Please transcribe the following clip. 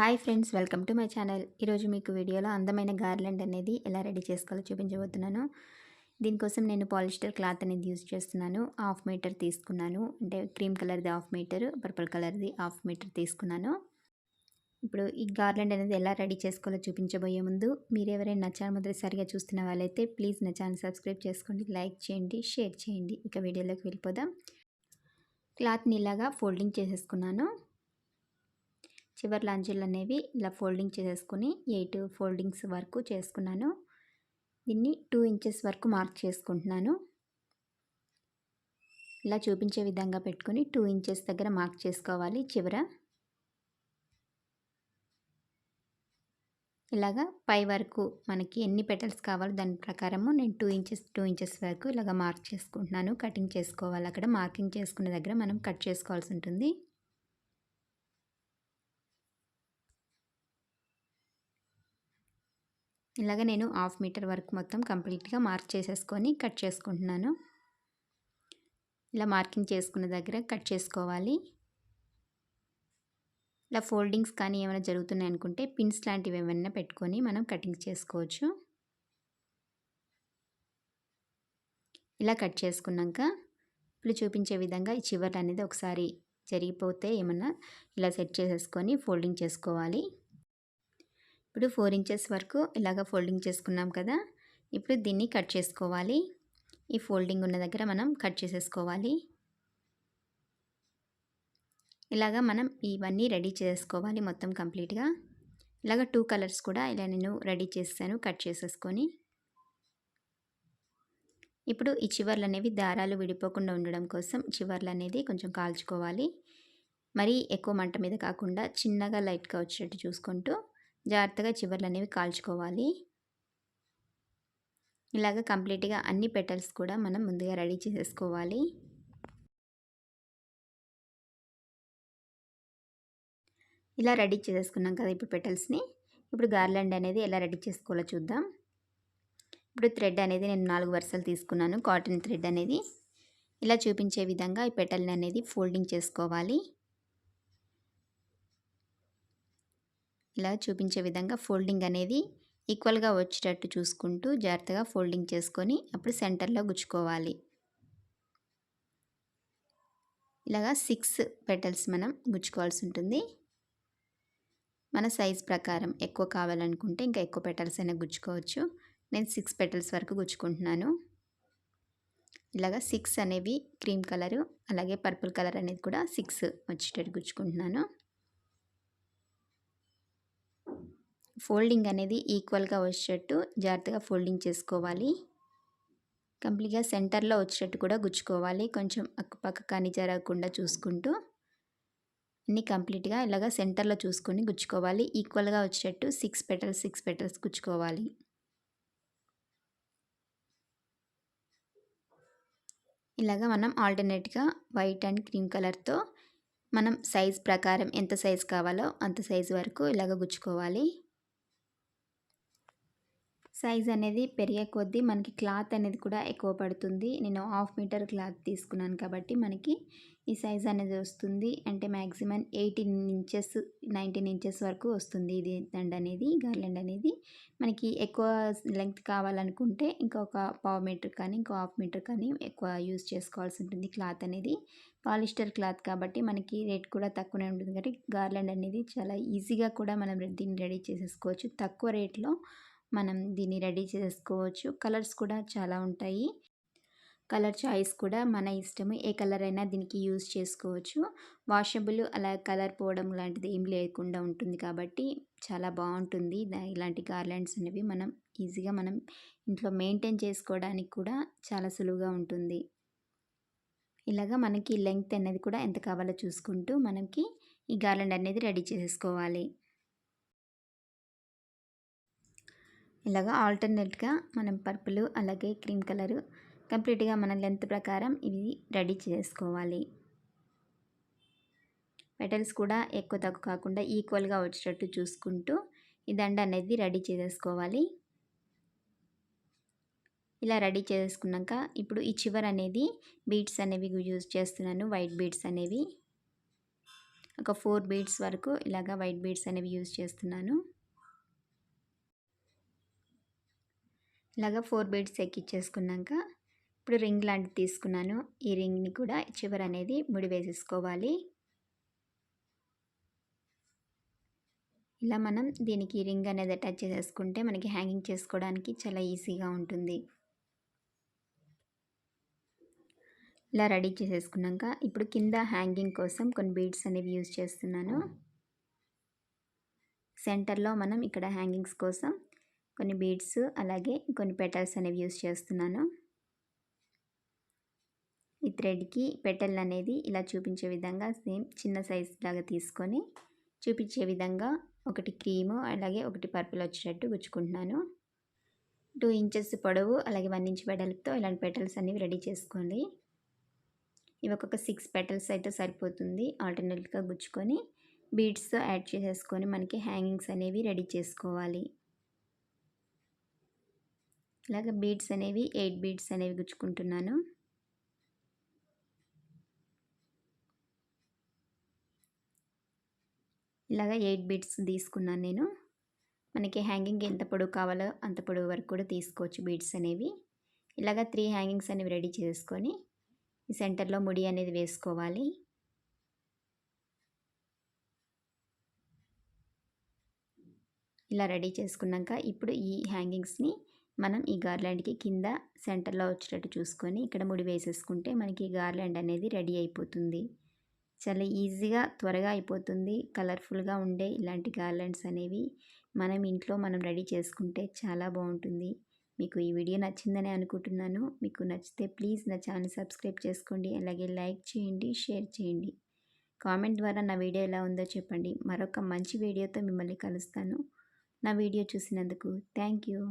Hi friends, welcome to my channel. ఈరోజు మీకు వీడియోలో అందమైన గార్లాండ్ అనేది ఎలా రెడీ చేసుకోవాలో చూపించబోతున్నాను. దీనికోసం నేను పాలిస్టర్ క్లాత్ అనేది యూజ్ చేస్తున్నాను. హాఫ్ మీటర్ తీసుకున్నాను. అంటే క్రీమ్ కలర్ది హాఫ్ మీటర్, పర్పుల్ కలర్ది హాఫ్ మీటర్ తీసుకున్నాను. ఇప్పుడు ఈ గార్లాండ్ అనేది ఎలా రెడీ చేసుకోవాలో చూపించబోయే ముందు మీరు ఎవరైనా నా ఛానల్ మొదటిసారిగా చూస్తున్న వాళ్ళైతే ప్లీజ్ నా ఛానల్ సబ్స్క్రైబ్ చేసుకోండి, లైక్ చేయండి, షేర్ చేయండి. ఇక వీడియోలోకి వెళ్ళిపోదాం. క్లాత్ని ఇలాగా ఫోల్డింగ్ చేసేసుకున్నాను. చివర్ల అంచులు అనేవి ఇలా ఫోల్డింగ్ చేసేసుకొని 8 ఫోల్డింగ్స్ వరకు చేసుకున్నాను. దీన్ని 2 ఇంచెస్ వరకు మార్క్ చేసుకుంటున్నాను. ఇలా చూపించే విధంగా పెట్టుకొని 2 ఇంచెస్ దగ్గర మార్క్ చేసుకోవాలి చివర. ఇలాగా పై వరకు మనకి ఎన్ని పెటల్స్ కావాలో దాని ప్రకారము నేను 2 ఇంచెస్ వరకు ఇలాగ మార్క్ చేసుకుంటున్నాను. కటింగ్ చేసుకోవాలి. అక్కడ మార్కింగ్ చేసుకునే దగ్గర మనం కట్ చేసుకోవాల్సి ఉంటుంది. ఇలాగ నేను హాఫ్ మీటర్ వరకు మొత్తం కంప్లీట్గా మార్క్ చేసేసుకొని కట్ చేసుకుంటున్నాను. ఇలా మార్కింగ్ చేసుకున్న దగ్గర కట్ చేసుకోవాలి. ఇలా ఫోల్డింగ్స్ కానీ ఏమైనా జరుగుతున్నాయి అనుకుంటే పిన్స్ లాంటివి ఏమైనా పెట్టుకొని మనం కటింగ్ చేసుకోవచ్చు. ఇలా కట్ చేసుకున్నాక ఇప్పుడు చూపించే విధంగా ఈ చివర్లు అనేది ఒకసారి జరిగిపోతే ఏమన్నా ఇలా సెట్ చేసేసుకొని ఫోల్డింగ్ చేసుకోవాలి. ఇప్పుడు 4 ఇంచెస్ వరకు ఇలాగ ఫోల్డింగ్ చేసుకున్నాం కదా. ఇప్పుడు దీన్ని కట్ చేసుకోవాలి. ఈ ఫోల్డింగ్ ఉన్న దగ్గర మనం కట్ చేసేసుకోవాలి. ఇలాగా మనం ఇవన్నీ రెడీ చేసుకోవాలి మొత్తం కంప్లీట్గా. ఇలాగ 2 కలర్స్ కూడా ఇలా నేను రెడీ చేస్తాను కట్ చేసేసుకొని. ఇప్పుడు ఈ చివర్లు అనేవి దారాలు విడిపోకుండా ఉండడం కోసం చివర్లు అనేది కొంచెం కాల్చుకోవాలి. మరీ ఎక్కువ మంట మీద కాకుండా చిన్నగా లైట్గా వచ్చేటట్టు చూసుకుంటూ జాగ్రత్తగా చివర్లు అనేవి కాల్చుకోవాలి. ఇలాగ కంప్లీట్గా అన్ని పెటల్స్ కూడా మనం ముందుగా రెడీ చేసేసుకోవాలి. ఇలా రెడీ చేసేసుకున్నాం కదా ఇప్పుడు పెటల్స్ని. ఇప్పుడు గార్లాండ్ అనేది ఎలా రెడీ చేసుకోవాలో చూద్దాం. ఇప్పుడు థ్రెడ్ అనేది నేను 4 వరుసలు తీసుకున్నాను. కాటన్ థ్రెడ్ అనేది ఇలా చూపించే విధంగా ఈ పెటల్ని అనేది ఫోల్డింగ్ చేసుకోవాలి. ఇలా చూపించే విధంగా ఫోల్డింగ్ అనేది ఈక్వల్గా వచ్చేటట్టు చూసుకుంటూ జాగ్రత్తగా ఫోల్డింగ్ చేసుకొని అప్పుడు సెంటర్లో గుచ్చుకోవాలి. ఇలాగా 6 పెటల్స్ మనం గుచ్చుకోవాల్సి ఉంటుంది. మన సైజ్ ప్రకారం ఎక్కువ కావాలనుకుంటే ఇంకా ఎక్కువ పెటల్స్ అయినా గుచ్చుకోవచ్చు. నేను 6 పెటల్స్ వరకు గుచ్చుకుంటున్నాను. ఇలాగా 6 అనేవి క్రీమ్ కలరు అలాగే పర్పుల్ కలర్ అనేది కూడా 6 వచ్చేటట్టు గుచ్చుకుంటున్నాను. ఫోల్డింగ్ అనేది ఈక్వల్గా వచ్చేటట్టు జాగ్రత్తగా ఫోల్డింగ్ చేసుకోవాలి. కంప్లీట్గా సెంటర్లో వచ్చేటట్టు కూడా గుచ్చుకోవాలి. కొంచెం అక్కపక్క కానీ జరగకుండా చూసుకుంటూ అన్నీ కంప్లీట్గా ఇలాగా సెంటర్లో చూసుకొని గుచ్చుకోవాలి. ఈక్వల్గా వచ్చేటట్టు 6 పెటల్స్ గుచ్చుకోవాలి. ఇలాగా మనం ఆల్టర్నేట్గా వైట్ అండ్ క్రీమ్ కలర్తో మనం సైజ్ ప్రకారం ఎంత సైజ్ కావాలో అంత సైజు వరకు ఇలాగ గుచ్చుకోవాలి. సైజ్ అనేది పెరిగే కొద్దీ మనకి క్లాత్ అనేది కూడా ఎక్కువ పడుతుంది. నేను హాఫ్ మీటర్ క్లాత్ తీసుకున్నాను కాబట్టి మనకి ఈ సైజ్ అనేది వస్తుంది. అంటే మ్యాక్సిమం 18 ఇంచెస్ 19 ఇంచెస్ వరకు వస్తుంది ఇది దండ అనేది, గార్లాండ్ అనేది. మనకి ఎక్కువ లెంగ్త్ కావాలనుకుంటే ఇంకొక పావు మీటర్ కానీ ఇంకో హాఫ్ మీటర్ కానీ ఎక్కువ యూజ్ చేసుకోవాల్సి ఉంటుంది క్లాత్ అనేది. పాలిస్టర్ క్లాత్ కాబట్టి మనకి రేట్ కూడా తక్కువనే ఉంటుంది కాబట్టి గార్లాండ్ అనేది చాలా ఈజీగా కూడా మనం దీన్ని రెడీ చేసేసుకోవచ్చు. తక్కువ రేట్లో మనం దీన్ని రెడీ చేసుకోవచ్చు. కలర్స్ కూడా చాలా ఉంటాయి. కలర్ చాయిస్ కూడా మన ఇష్టము. ఏ కలర్ అయినా దీనికి యూజ్ చేసుకోవచ్చు. వాషబుల్ అలా కలర్ పోవడం లాంటిది ఏం లేకుండా ఉంటుంది కాబట్టి చాలా బాగుంటుంది. ఇలాంటి గార్లాండ్స్ అనేవి మనం ఈజీగా మనం ఇంట్లో మెయింటైన్ చేసుకోవడానికి కూడా చాలా సులువుగా ఉంటుంది. ఇలాగా మనకి లెంగ్త్ అనేది కూడా ఎంత కావాలో చూసుకుంటూ మనకి ఈ గార్లాండ్ అనేది రెడీ చేసేసుకోవాలి. ఇలాగా ఆల్టర్నేట్గా మనం పర్పుల్ అలాగే క్రీమ్ కలరు కంప్లీట్గా మన లెంత్ ప్రకారం ఇవి రెడీ చేసుకోవాలి. పెటల్స్ కూడా ఎక్కువ తక్కువ కాకుండా ఈక్వల్గా వచ్చేటట్టు చూసుకుంటూ ఈ దండ అనేది రెడీ చేసేసుకోవాలి. ఇలా రెడీ చేసుకున్నాక ఇప్పుడు ఈ చివర అనేది బీడ్స్ అనేవి యూజ్ చేస్తున్నాను. వైట్ బీడ్స్ అనేవి ఒక 4 బీడ్స్ వరకు ఇలాగా వైట్ బీడ్స్ అనేవి యూజ్ చేస్తున్నాను. ఇలాగా 4 బీడ్స్ ఎక్కించేసుకున్నాక ఇప్పుడు రింగ్ లాంటిది తీసుకున్నాను. ఈ రింగ్ని కూడా చివర అనేది ముడి వేసేసుకోవాలి. ఇలా మనం దీనికి రింగ్ అనేది అటాచ్ చేసేసుకుంటే మనకి హ్యాంగింగ్ చేసుకోవడానికి చాలా ఈజీగా ఉంటుంది. ఇలా రెడీ చేసేసుకున్నాక ఇప్పుడు కింద హ్యాంగింగ్ కోసం కొన్ని బీడ్స్ అనేవి యూజ్ చేస్తున్నాను. సెంటర్లో మనం ఇక్కడ హ్యాంగింగ్స్ కోసం కొన్ని బీడ్స్ అలాగే కొన్ని పెటల్స్ అనేవి యూజ్ చేస్తున్నాను. ఈ థ్రెడ్కి పెటల్ అనేది ఇలా చూపించే విధంగా సేమ్ చిన్న సైజ్ లాగా తీసుకొని చూపించే విధంగా ఒకటి క్రీము అలాగే ఒకటి పర్పుల్ వచ్చేటట్టు గుచ్చుకుంటున్నాను. 2 ఇంచెస్ పొడవు అలాగే 1 ఇంచ్ వెడల్పుతో ఇలాంటి పెటల్స్ అనేవి రెడీ చేసుకోండి. ఇవి ఒక్కొక్క 6 పెటల్స్ అయితే సరిపోతుంది. ఆల్టర్నేట్గా గుచ్చుకొని బీడ్స్తో యాడ్ చేసేసుకొని మనకి హ్యాంగింగ్స్ అనేవి రెడీ చేసుకోవాలి. ఇలాగ బీడ్స్ అనేవి 8 బీడ్స్ అనేవి గుచ్చుకుంటున్నాను. ఇలాగ 8 బీడ్స్ తీసుకున్నాను నేను. మనకి హ్యాంగింగ్ ఎంత పొడవు కావాలో అంత పొడవు వరకు కూడా తీసుకోవచ్చు బీడ్స్ అనేవి. ఇలాగ 3 హ్యాంగింగ్స్ అనేవి రెడీ చేసుకొని ఈ సెంటర్లో ముడి అనేది వేసుకోవాలి. ఇలా రెడీ చేసుకున్నాక ఇప్పుడు ఈ హ్యాంగింగ్స్ని మనం ఈ గార్లాండ్కి కింద సెంటర్లో వచ్చేటట్టు చూసుకొని ఇక్కడ ముడి వేసేసుకుంటే మనకి గార్లాండ్ అనేది రెడీ అయిపోతుంది. చాలా ఈజీగా త్వరగా అయిపోతుంది. కలర్ఫుల్గా ఉండే ఇలాంటి గార్లాండ్స్ అనేవి మనం రెడీ చేసుకుంటే చాలా బాగుంటుంది. మీకు ఈ వీడియో నచ్చిందని అనుకుంటున్నాను. మీకు నచ్చితే ప్లీజ్ నా ఛానల్ సబ్స్క్రైబ్ చేసుకోండి. అలాగే లైక్ చేయండి, షేర్ చేయండి. కామెంట్ ద్వారా నా వీడియో ఎలా ఉందో చెప్పండి. మరొక మంచి వీడియోతో మిమ్మల్ని కలుస్తాను. నా వీడియో చూసినందుకు థ్యాంక్ యూ.